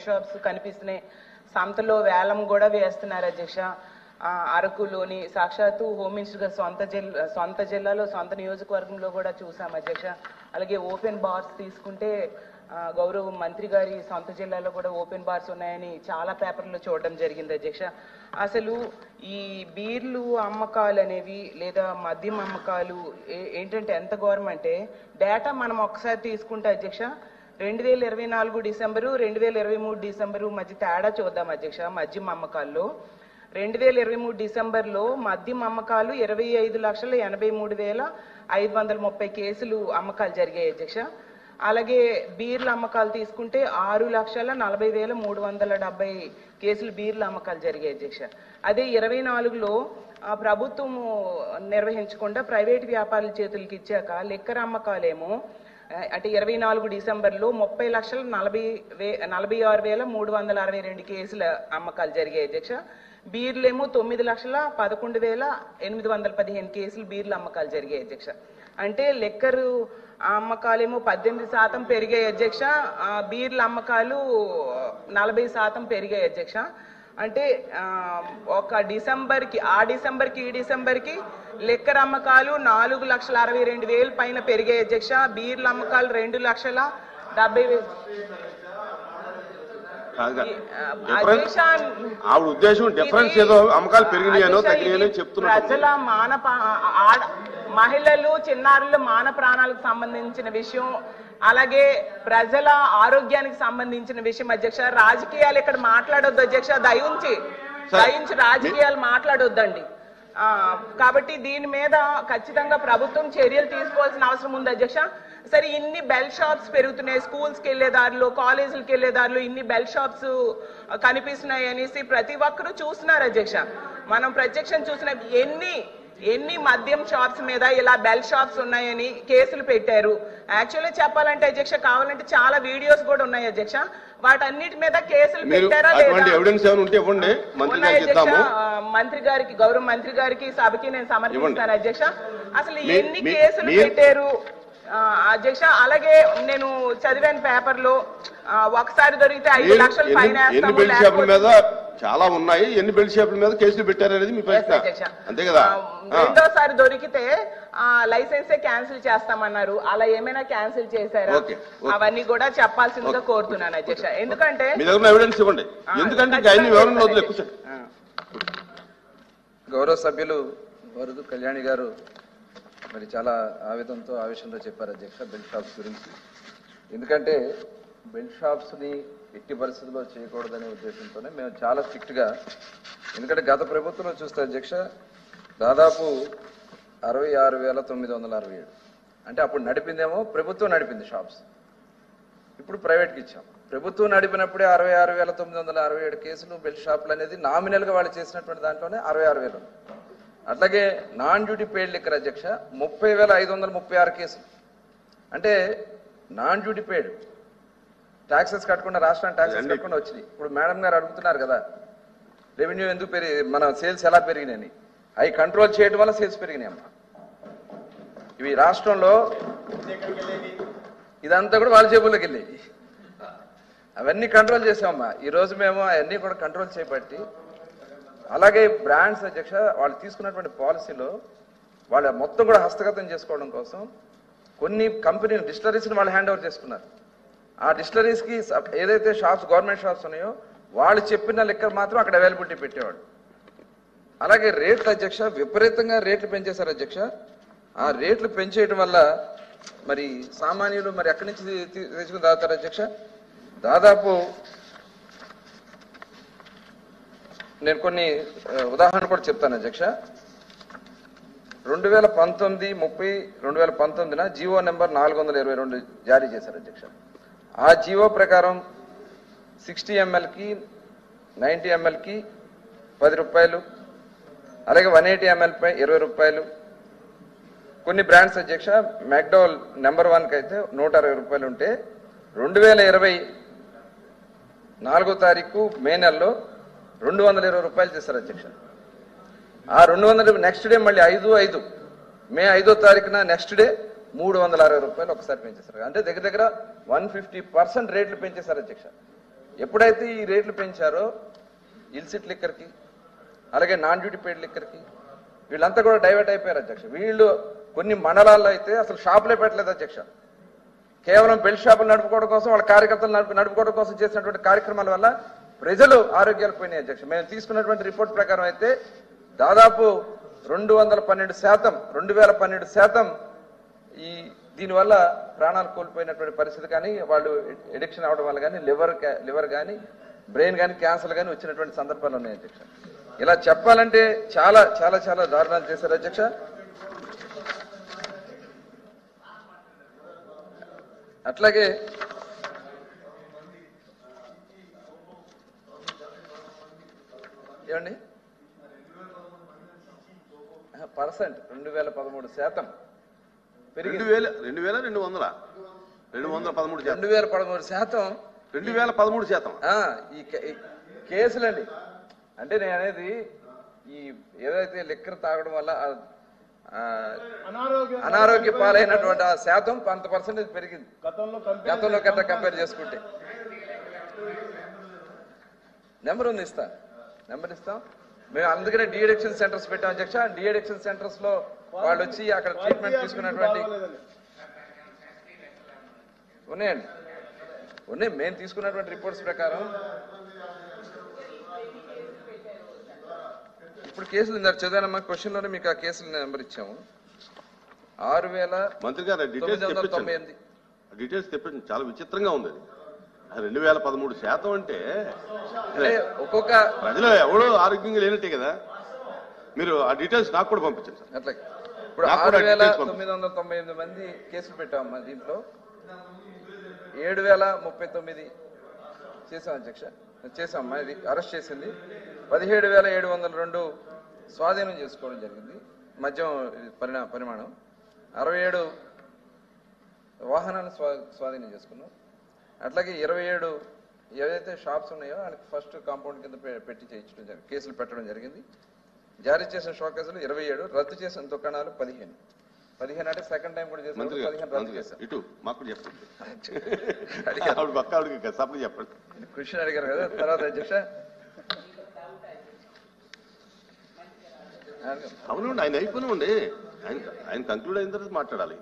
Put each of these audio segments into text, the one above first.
Shops కనిపిస్తున్నాయి. సంతలో వేలం కూడా వేస్తున్నారు అధ్యక్ష. అరకులోని సాక్షాత్తు హోమ్ మినిస్టర్ గారు సొంత జిల్లాలో సొంత నియోజకవర్గంలో కూడా చూసాం అధ్యక్ష. అలాగే ఓపెన్ బార్స్ తీసుకుంటే గౌరవ మంత్రి గారి సొంత జిల్లాలో కూడా ఓపెన్ బార్స్ ఉన్నాయని చాలా పేపర్లో చూడడం జరిగింది అధ్యక్ష. అసలు ఈ బీర్లు అమ్మకాలు అనేవి లేదా మద్యం అమ్మకాలు ఏంటంటే ఎంత ఘోరం అంటే డేటా మనం ఒకసారి తీసుకుంటే అధ్యక్ష 2024 డిసెంబరు 2023 డిసెంబరు మధ్య తేడా చూద్దాం అధ్యక్ష. మద్యం అమ్మకాల్లో 2023 డిసెంబర్లో మద్యం అమ్మకాలు 25,83,530 కేసులు అమ్మకాలు జరిగాయి అధ్యక్ష. అలాగే బీర్ల అమ్మకాలు తీసుకుంటే 6,40,370 కేసులు బీర్ల అమ్మకాలు జరిగాయి అధ్యక్ష. అదే 24లో ప్రభుత్వం నిర్వహించకుండా ప్రైవేట్ వ్యాపారుల చేతులకి ఇచ్చాక లిక్కర్ అమ్మకాలేమో అంటే 24 డిసెంబర్లో 30,46,362 కేసుల అమ్మకాలు జరిగాయి అధ్యక్ష. బీర్లేమో 9,11,815 కేసులు బీర్ల అమ్మకాలు జరిగాయి అధ్యక్ష. అంటే లిక్కర్ అమ్మకాలేమో 18% పెరిగాయి అధ్యక్ష. బీర్ల అమ్మకాలు 40% పెరిగాయి అధ్యక్ష. అంటే ఒక డిసెంబర్కి ఈ డిసెంబర్కి లిక్కర్ అమ్మకాలు 4,62,000 పైన పెరిగాయి అధ్యక్ష. బీర్ల అమ్మకాలు 2,70,000. ఆవిడ ఉద్దేశం డిఫరెన్స్ ఏదో అమ్మకాలు పెరిగినాయనో తగ్గినాయనో చెప్తున్నారు. ప్రజల మహిళలు చిన్నారుల మాన ప్రాణాలకు సంబంధించిన విషయం, అలాగే ప్రజల ఆరోగ్యానికి సంబంధించిన విషయం అధ్యక్ష. రాజకీయాలు ఇక్కడ మాట్లాడొద్దు అధ్యక్ష. దయించి రాజకీయాలు మాట్లాడొద్దండి. కాబట్టి దీని మీద ఖచ్చితంగా ప్రభుత్వం చర్యలు తీసుకోవాల్సిన అవసరం ఉంది అధ్యక్ష. సరే, ఇన్ని బెల్ షాప్స్ పెరుగుతున్నాయి, స్కూల్స్కి వెళ్లేదారులు కాలేజీలకి వెళ్లేదారులు ఇన్ని బెల్ షాప్స్ కనిపిస్తున్నాయి అనేసి ప్రతి ఒక్కరూ చూస్తున్నారు అధ్యక్ష. మనం ప్రత్యక్షం చూసిన ఎన్ని మద్యం షాప్స్ మీద ఇలా బెల్ షాప్స్ ఉన్నాయని కేసులు పెట్టారు. యాక్చువల్లీ చెప్పాలంటే అధ్యక్ష కావాలంటే చాలా వీడియోస్ కూడా ఉన్నాయి అధ్యక్ష. వాటన్నిటి మీద కేసులు పెట్టారా లేదా మంత్రి గారికి గౌరవ మంత్రి గారికి సభకి నేను సమర్పిస్తాను అధ్యక్ష. అసలు ఎన్ని కేసులు పెట్టారు అధ్యక్ష. అలాగే నేను చదివాను పేపర్ లో ఒకసారి దొరికితే 5 లక్షలు ఫైన్ చాలా ఉన్నాయి. ఎన్ని బెల్ట్ షాపుల మీద కేసులు పెట్టారనేది మీ ప్రశ్న అంతే కదా. రెండోసారి దొరికితే లైసెన్సే క్యాన్సిల్ చేస్తామన్నారు. అలా ఏమైనా క్యాన్సిల్ చేశారా అవన్నీ కూడా చెప్పాల్సిందిగా కోరుతున్నాను అధ్యక్ష. ఎందుకంటే ఎవిడెన్స్ ఇవ్వండి. ఎందుకంటే గౌరవ సభ్యులు వరదు కళ్యాణి గారు మరి చాలా ఆవేదనతో ఆవేశంతో చెప్పారు అధ్యక్ష బెల్ట్ షాప్స్ గురించి. ఎందుకంటే బెల్ట్ షాప్స్ని ఎట్టి పరిస్థితుల్లో చేయకూడదనే ఉద్దేశంతోనే మేము చాలా స్ట్రిక్ట్గా, ఎందుకంటే గత ప్రభుత్వంలో చూస్తే అధ్యక్ష దాదాపు 66,967 అంటే అప్పుడు నడిపిందేమో ప్రభుత్వం నడిపింది షాప్స్, ఇప్పుడు ప్రైవేట్కి ఇచ్చాం. ప్రభుత్వం నడిపినప్పుడే 66,967 కేసులు బెల్ట్ షాపులు అనేది నామినల్గా వాళ్ళు చేసినటువంటి దాంట్లోనే 66,000. అట్లాగే నాన్ డ్యూటీ పెయిడ్ లిక్కర్ అధ్యక్ష 30,536 కేసులు. అంటే నాన్ డ్యూటీ పెయిడ్ ట్యాక్సెస్ కట్టకుండా రాష్ట్రానికి ట్యాక్సెస్ కట్టకుండా వచ్చినాయి. ఇప్పుడు మేడం గారు అడుగుతున్నారు కదా రెవెన్యూ ఎందుకు మన సేల్స్ ఎలా పెరిగినాయని. అవి కంట్రోల్ చేయడం వల్ల సేల్స్ పెరిగినాయి అమ్మా. ఇవి రాష్ట్రంలో ఇదంతా కూడా వాళ్ళ జేబుల్లోకి వెళ్ళాయి. అవన్నీ కంట్రోల్ చేసామమ్మా. ఈరోజు మేము అవన్నీ కూడా కంట్రోల్ చేయబట్టి, అలాగే బ్రాండ్స్ అధ్యక్ష వాళ్ళు తీసుకున్నటువంటి పాలసీలో వాళ్ళ మొత్తం కూడా హస్తగతం చేసుకోవడం కోసం కొన్ని కంపెనీలు డిస్టిలరీస్ని వాళ్ళు హ్యాండ్ ఓవర్ చేసుకున్నారు. ఆ డిస్టిలరీస్కి ఏదైతే షాప్స్ గవర్నమెంట్ షాప్స్ ఉన్నాయో వాళ్ళు చెప్పిన లిక్కర్ మాత్రం అక్కడ అవైలబిలిటీ పెట్టేవాడు. అలాగే రేట్లు అధ్యక్ష విపరీతంగా రేట్లు పెంచేశారు అధ్యక్ష. ఆ రేట్లు పెంచేయడం వల్ల మరి సామాన్యులు మరి ఎక్కడి నుంచి తెచ్చుకుని తాగుతారు అధ్యక్ష. దాదాపు నేను కొన్ని ఉదాహరణలు కూడా చెప్తాను అధ్యక్ష. 2019 జీవో నెంబర్ 422 జారీ చేశారు అధ్యక్ష. ఆ జీవో ప్రకారం 60 mlకి 90 mlకి 10 రూపాయలు, అలాగే 180 ml పై 20 రూపాయలు. కొన్ని బ్రాండ్స్ అధ్యక్ష మెక్డోల్ నెంబర్ 1కి అయితే 160 రూపాయలు ఉంటే 2020 4వ తారీఖు మే నెలలో 220 రూపాయలు చేశారు అధ్యక్ష. ఆ 200 నెక్స్ట్ డే మళ్ళీ మే 5వ తారీఖున నెక్స్ట్ డే 360 రూపాయలు ఒకసారి పెంచేశారు. అంటే దగ్గర 150% రేట్లు పెంచేశారు అధ్యక్ష. ఎప్పుడైతే ఈ రేట్లు పెంచారో ఇల్సిట్ లిక్కర్కి అలాగే నాన్ డ్యూటీ పెయిడ్ లిక్కర్కి వీళ్ళంతా కూడా డైవర్ట్ అయిపోయారు అధ్యక్ష. వీళ్ళు కొన్ని మండలాల్లో అయితే అసలు షాపులే పెట్టలేదు అధ్యక్ష. కేవలం బెల్ట్ షాపులు నడుపుకోవడం కోసం వాళ్ళ కార్యకర్తలు నడుపుకోవడం కోసం చేసినటువంటి కార్యక్రమాల వల్ల ప్రజలు ఆరోగ్యాలు పోయినాయి అధ్యక్ష. మేము తీసుకున్నటువంటి రిపోర్ట్ ప్రకారం అయితే దాదాపు 2012% ఈ దీనివల్ల ప్రాణాలు కోల్పోయినటువంటి పరిస్థితి కానీ వాళ్ళు ఎడిక్షన్ అవడం వల్ల కానీ లివర్ కానీ బ్రెయిన్ కానీ క్యాన్సర్ కానీ వచ్చినటువంటి సందర్భాలు ఉన్నాయి అధ్యక్ష. ఇలా చెప్పాలంటే చాలా చాలా చాలా దారుణాలు చేశారు అధ్యక్ష. అట్లాగే ఏమండి 2013% పెరిగింది. 2013%. ఈ కేసులండి. అంటే నేను అనేది ఈ ఏదైతే లిక్కర్ తాగడం వల్ల అనారోగ్య పాలైనటువంటి ఆ శాతం 10% పెరిగింది గతంలో కన్నా కంపేర్ చేసుకుంటే. నెంబర్ ఇస్తాం. మేము అందుకనే డిఎడిక్షన్ సెంటర్స్ పెట్టాం అధ్యక్ష. డిఎడిక్షన్ సెంటర్స్ లో వాళ్ళు వచ్చి అక్కడ ట్రీట్మెంట్ తీసుకున్నటువంటి ఉన్నాయి. మేము తీసుకున్నటువంటి రిపోర్ట్స్ ప్రకారం ఇప్పుడు కేసులు చదివానమ్మా క్వశ్చన్ లోనే మీకు ఆ కేసుల నెంబర్ ఇచ్చాము. 6,998. డీటెయిల్స్ తెప్పించండి. చాలా విచిత్రంగా ఉంది. 2013% అంటే ఒక్కొక్క ప్రజలు ఎవడో ఆరోగ్యంగా లేనట్టే కదా. మీరు ఆ డీటెయిల్స్ నాకు కూడా పంపించండి సార్. అట్లాగే ఇప్పుడు 6,998 మంది కేసులు పెట్టామమ్మా. దీంట్లో 7,039 చేసాం అధ్యక్ష. చేసామమ్మా. ఇది అరెస్ట్ చేసింది. 17,702 స్వాధీనం చేసుకోవడం జరిగింది. మద్యం పరిమాణం 67 వాహనాలను స్వాధీనం చేసుకున్నాం. అట్లాగే 27 ఏదైతే షాప్స్ ఉన్నాయో వాళ్ళకి ఫస్ట్ కాంపౌండ్ కింద పెట్టి చేయించడం జరిగింది. కేసులు పెట్టడం జరిగింది. జారీ చేసిన షోకేసులు 27, రద్దు చేసిన దుకాణాలు 15 అంటే సెకండ్ టైం కూడా చేసాం. 15 రద్దు చేశాం. క్వశ్చన్ అడిగారు కదా. తర్వాత అధ్యక్ష అవునండి, ఆయన అయిపోయినండి. ఆయన కంక్లూడ్ అయిన తర్వాత మాట్లాడాలి.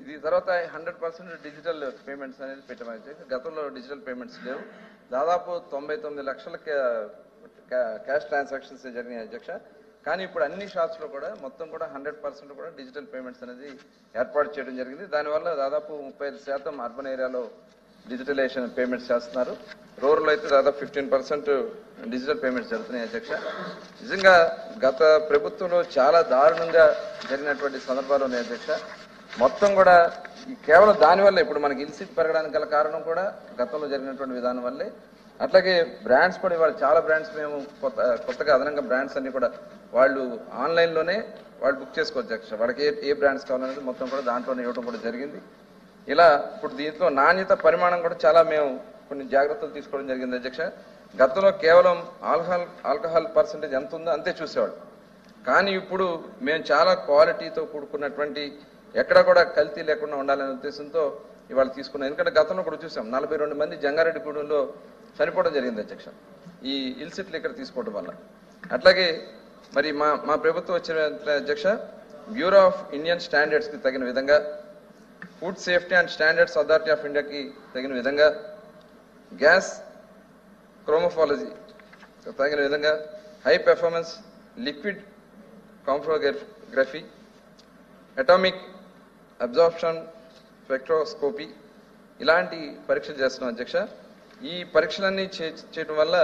ఇది తర్వాత 100% డిజిటల్ పేమెంట్స్ అనేది పెట్టమని. గతంలో డిజిటల్ పేమెంట్స్ లేవు. దాదాపు 99 లక్షల క్యాష్ ట్రాన్సాక్షన్స్ జరిగినాయి అధ్యక్ష. కానీ ఇప్పుడు అన్ని షాప్స్ లో కూడా మొత్తం కూడా 100% కూడా డిజిటల్ పేమెంట్స్ అనేది ఏర్పాటు చేయడం జరిగింది. దానివల్ల దాదాపు 35% అర్బన్ ఏరియాలో డిజిటలైజేషన్ పేమెంట్స్ చేస్తున్నారు. రూరల్ అయితే దాదాపు 15% డిజిటల్ పేమెంట్స్ జరుగుతున్నాయి అధ్యక్ష. నిజంగా గత ప్రభుత్వంలో చాలా దారుణంగా జరిగినటువంటి సందర్భాలు ఉన్నాయి అధ్యక్ష. మొత్తం కూడా కేవలం దానివల్ల ఇప్పుడు మనకి ఇల్సిట్ పెరగడానికి గల కారణం కూడా గతంలో జరిగినటువంటి విధానం వల్లే. అట్లాగే బ్రాండ్స్ కూడా ఇవాళ చాలా బ్రాండ్స్ మేము కొత్తగా అదనంగా బ్రాండ్స్ అన్ని కూడా వాళ్ళు ఆన్లైన్లోనే వాళ్ళు బుక్ చేసుకోవచ్చు అధ్యక్ష. వాళ్ళకి ఏ బ్రాండ్స్ కావాలనేది మొత్తం కూడా దాంట్లోనే ఇవ్వడం కూడా జరిగింది. ఇలా ఇప్పుడు దీంట్లో నాణ్యత పరిమాణం కూడా చాలా మేము కొన్ని జాగ్రత్తలు తీసుకోవడం జరిగింది అధ్యక్ష. గతంలో కేవలం ఆల్కహాల్ పర్సెంటేజ్ ఎంత ఉందో అంతే చూసేవాళ్ళు. కానీ ఇప్పుడు మేము చాలా క్వాలిటీతో కూడుకున్నటువంటి ఎక్కడ కూడా కల్తీ లేకుండా ఉండాలనే ఉద్దేశంతో ఇవాళ తీసుకున్నాం. ఎందుకంటే గతంలో కూడా చూసాం 42 మంది జంగారెడ్డిగూడెంలో చనిపోవడం జరిగింది అధ్యక్ష ఈ ఇల్సిట్ లిక్కర్ తీసుకోవడం వల్ల. అట్లాగే మరి మా ప్రభుత్వం వచ్చిన అధ్యక్ష బ్యూరో ఆఫ్ ఇండియన్ స్టాండర్డ్స్ కి తగిన విధంగా, food safety and standards authority of ఇండియాకి తగిన విధంగా, గ్యాస్ క్రోమోఫాలజీ తగిన విధంగా, హై పెర్ఫార్మెన్స్ లిక్విడ్ కాంఫ్రోగ్రఫీ, అటామిక్ అబ్జార్ప్షన్ స్పెక్ట్రోస్కోపీ ఇలాంటి పరీక్షలు చేస్తున్నాం అధ్యక్ష. ఈ పరీక్షలన్నీ చేయడం వల్ల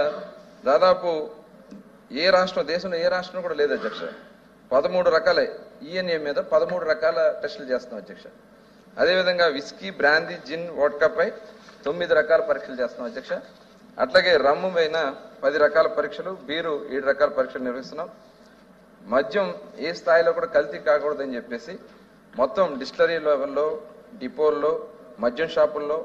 దాదాపు దేశంలో ఏ రాష్ట్రం కూడా లేదు అధ్యక్ష. 13 రకాల ఈఎన్ఏ మీద 13 రకాల టెస్టులు చేస్తున్నాం అధ్యక్ష. అదేవిధంగా విస్కీ, బ్రాందీ, జిన్, వోడ్కాపై 9 రకాల పరీక్షలు చేస్తున్నాం అధ్యక్ష. అట్లాగే రమ్ము పైన 10 రకాల పరీక్షలు, బీరు 7 రకాల పరీక్షలు నిర్వహిస్తున్నాం. మద్యం ఏ స్థాయిలో కూడా కల్తీ కాకూడదని చెప్పేసి మొత్తం డిస్టిలరీ లెవెల్లో, డిపోల్లో, మద్యం షాపుల్లో,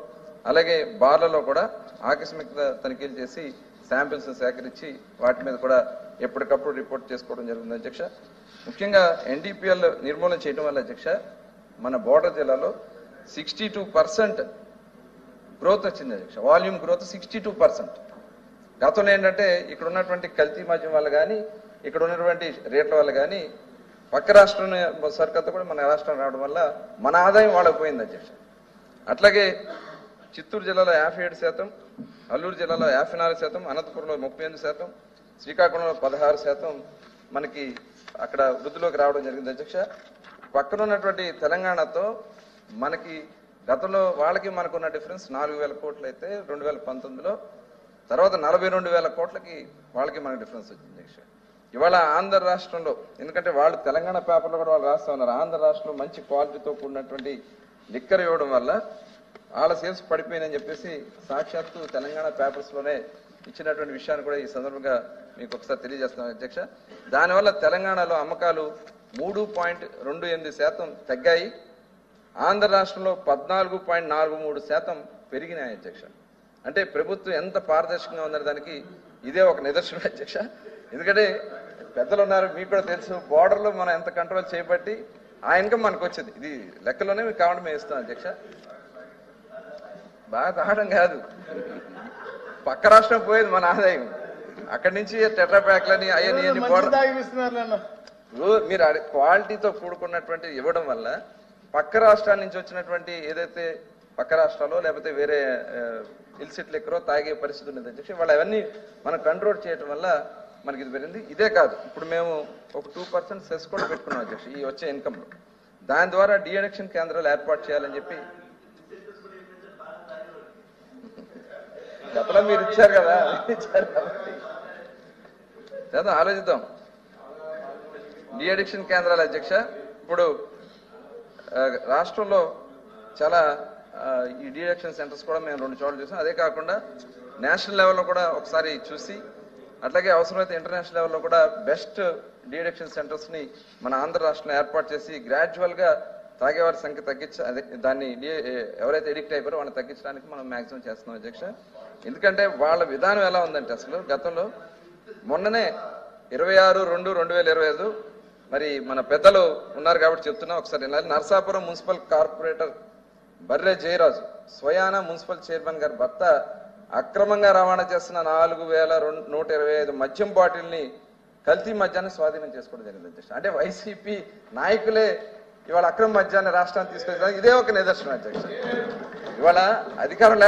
అలాగే బార్లలో కూడా ఆకస్మిక తనిఖీలు చేసి శాంపిల్స్ సేకరించి వాటి మీద కూడా ఎప్పటికప్పుడు రిపోర్ట్ చేసుకోవడం జరుగుతుంది అధ్యక్ష. ముఖ్యంగా NDPL నిర్మూలన చేయడం వల్ల అధ్యక్ష మన బోర్డర్ జిల్లాలో 62% గ్రోత్ వచ్చింది అధ్యక్ష. Volume growth 62%. గతంలో ఏంటంటే ఇక్కడ ఉన్నటువంటి కల్తీ మద్యం వల్ల కానీ ఇక్కడ ఉన్నటువంటి రేట్ల వల్ల కానీ పక్క రాష్ట్రం సరికత్తా కూడా మన రాష్ట్రం రావడం వల్ల మన ఆదాయం వాళ్ళకి పోయింది అధ్యక్ష. అట్లాగే చిత్తూరు జిల్లాలో 57%, అల్లూరు జిల్లాలో 54%, అనంతపురంలో 38%, శ్రీకాకుళంలో 16% మనకి అక్కడ వృద్ధిలోకి రావడం జరిగింది అధ్యక్ష. పక్కన ఉన్నటువంటి తెలంగాణతో మనకి గతంలో వాళ్ళకి మనకున్న డిఫరెన్స్ 4,000 కోట్లు అయితే 2019లో, తర్వాత 42,000 కోట్లకి వాళ్ళకి మనకి డిఫరెన్స్ వచ్చింది అధ్యక్ష. ఇవాళ ఆంధ్ర రాష్ట్రంలో, ఎందుకంటే వాళ్ళు తెలంగాణ పేపర్లో కూడా వాళ్ళు రాస్తా ఉన్నారు, ఆంధ్ర రాష్ట్రంలో మంచి క్వాలిటీతో కూడినటువంటి లిక్కర్ ఇవ్వడం వల్ల వాళ్ళ సేల్స్ పడిపోయిందని చెప్పేసి సాక్షాత్తు తెలంగాణ పేపర్స్లోనే ఇచ్చినటువంటి విషయాన్ని కూడా ఈ సందర్భంగా మీకు ఒకసారి తెలియజేస్తున్నాను అధ్యక్ష. దానివల్ల తెలంగాణలో అమ్మకాలు 3.28% తగ్గాయి, ఆంధ్ర రాష్ట్రంలో 14.43% పెరిగినాయి అధ్యక్ష. అంటే ప్రభుత్వం ఎంత పారదర్శకంగా ఉందనే దానికి ఇదే ఒక నిదర్శనం అధ్యక్ష. ఎందుకంటే పెద్దలు ఉన్నారు, మీకు కూడా తెలుసు, బోర్డర్లో మనం ఎంత కంట్రోల్ చేయబట్టి ఆ ఇన్కమ్ మనకు వచ్చింది. ఇది లెక్కలోనే మీకు కావడం మేము ఇస్తాం అధ్యక్ష. బాగా తాగడం కాదు, పక్క రాష్ట్రం పోయేది మన ఆదాయం. అక్కడి నుంచి టెట్రా ప్యాక్లని అవన్నీ మీరు క్వాలిటీతో కూడుకున్నటువంటి ఇవ్వడం వల్ల పక్క రాష్ట్రాల నుంచి వచ్చినటువంటి ఏదైతే పక్క రాష్ట్రాల్లో లేకపోతే వేరే ఇల్సిట్ లెక్కరో తాగే పరిస్థితి ఉన్నది అధ్యక్ష. వాళ్ళు అవన్నీ మనం కంట్రోల్ చేయడం వల్ల మనకి ఇది పెరిగింది. ఇదే కాదు, ఇప్పుడు మేము ఒక 2% సెస్ కూడా పెట్టుకున్నాం అధ్యక్ష ఈ వచ్చే ఇన్కమ్లో. దాని ద్వారా డీఅడిక్షన్ కేంద్రాలు ఏర్పాటు చేయాలని చెప్పి గతంలో మీరు ఇచ్చారు కదా, చేద్దాం, ఆలోచిద్దాం. డీఅడిక్షన్ కేంద్రాల అధ్యక్ష ఇప్పుడు రాష్ట్రంలో చాలా ఈ డీఅడిక్షన్ సెంటర్స్ కూడా మేము 2 చోట్ల చూసాం. అదే కాకుండా నేషనల్ లెవెల్లో కూడా ఒకసారి చూసి, అట్లాగే అవసరమైతే ఇంటర్నేషనల్ లెవెల్లో కూడా బెస్ట్ డీఅడిక్షన్ సెంటర్స్ని మన ఆంధ్ర రాష్ట్రంలో ఏర్పాటు చేసి గ్రాడ్యువల్గా తాగేవారి సంఖ్య తగ్గించ అదే దాన్ని ఎవరైతే ఎడిక్ట్ అయిపోయారో వాళ్ళని తగ్గించడానికి మనం మ్యాక్సిమం చేస్తున్నాం అధ్యక్ష. ఎందుకంటే వాళ్ళ విధానం ఎలా ఉందంటే అసలు గతంలో మొన్ననే 26/2/2025 మరి మన పెద్దలు ఉన్నారు కాబట్టి చెప్తున్నా ఒకసారి. నరసాపురం మున్సిపల్ కార్పొరేటర్ బర్రె జయరాజు స్వయాన మున్సిపల్ చైర్మన్ గారి భర్త అక్రమంగా రవాణా చేస్తున్న 4,125 మద్యం బాటిల్ని కల్తీ మద్యాన్ని స్వాధీనం చేసుకోవడం జరిగింది అధ్యక్ష. అంటే వైసీపీ నాయకులే ఇవాళ అక్రమ మద్యాన్ని రాష్ట్రాన్ని తీసుకొచ్చిన ఇదే ఒక నిదర్శనం అధ్యక్ష. ఇవాళ అధికారం